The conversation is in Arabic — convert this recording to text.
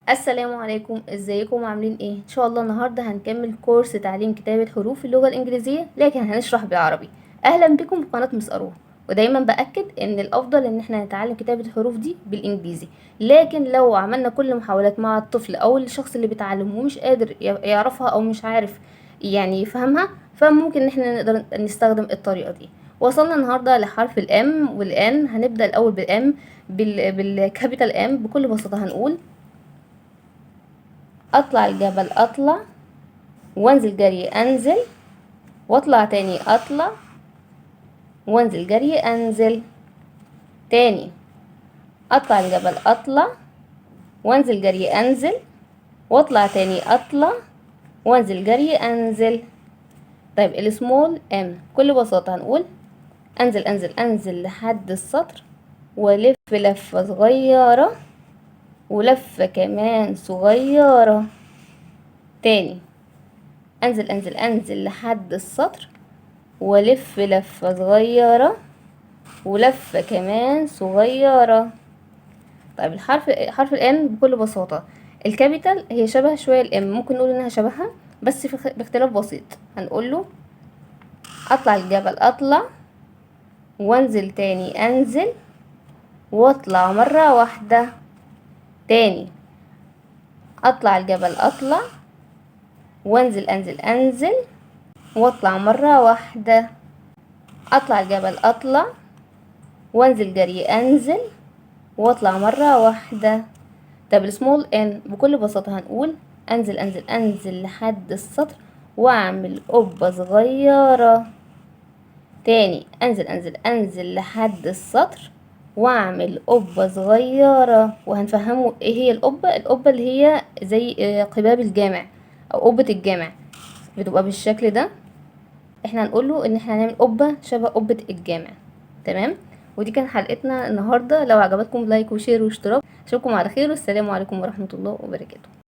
السلام عليكم، ازيكم عاملين ايه؟ ان شاء الله النهارده هنكمل كورس تعليم كتابة حروف اللغة الانجليزية، لكن هنشرح بالعربي. اهلا بكم في قناة مس اروح. ودايما باكد ان الافضل ان احنا نتعلم كتابة الحروف دي بالانجليزي، لكن لو عملنا كل محاولات مع الطفل او الشخص اللي بيتعلم ومش قادر يعرفها او مش عارف يعني يفهمها، فممكن ان احنا نقدر نستخدم الطريقة دي. وصلنا النهارده لحرف الام والان. هنبدأ الاول بالام، بالكابيتال ام. بكل بساطة هنقول اطلع الجبل اطلع، وانزل جري انزل، واطلع تاني اطلع، وانزل جري انزل. تاني، اطلع الجبل اطلع، وانزل جري انزل، واطلع تاني اطلع، وانزل جري انزل. طيب السمول ام بكل بساطة هنقول انزل انزل انزل لحد السطر، والف لفة صغيرة، ولفة كمان صغيرة. تاني، انزل انزل انزل لحد السطر، والف لفة صغيرة، ولفة كمان صغيرة. طيب حرف الان بكل بساطة الكابيتال هي شبه شوية الام، ممكن نقول انها شبهها بس باختلاف بسيط. هنقول له اطلع الجبل اطلع، وانزل تاني انزل، واطلع مرة واحدة. تاني، اطلع الجبل اطلع، وانزل انزل انزل، واطلع مرة واحدة. اطلع الجبل اطلع، وانزل جري انزل، واطلع مرة واحدة. طب السمول ان بكل بساطة هنقول انزل انزل انزل لحد السطر، واعمل قبة صغيرة. تاني، انزل انزل انزل لحد السطر، واعمل قبة صغيرة. وهنفهمه ايه هي القبة. القبة اللي هي زي قباب الجامع او قبة الجامع، بتبقى بالشكل ده. احنا هنقوله ان احنا هنعمل قبة شبه قبة الجامع. تمام. ودي كانت حلقتنا النهاردة. لو عجبتكم لايك وشير واشتراك. اشوفكم على خير، والسلام عليكم ورحمة الله وبركاته.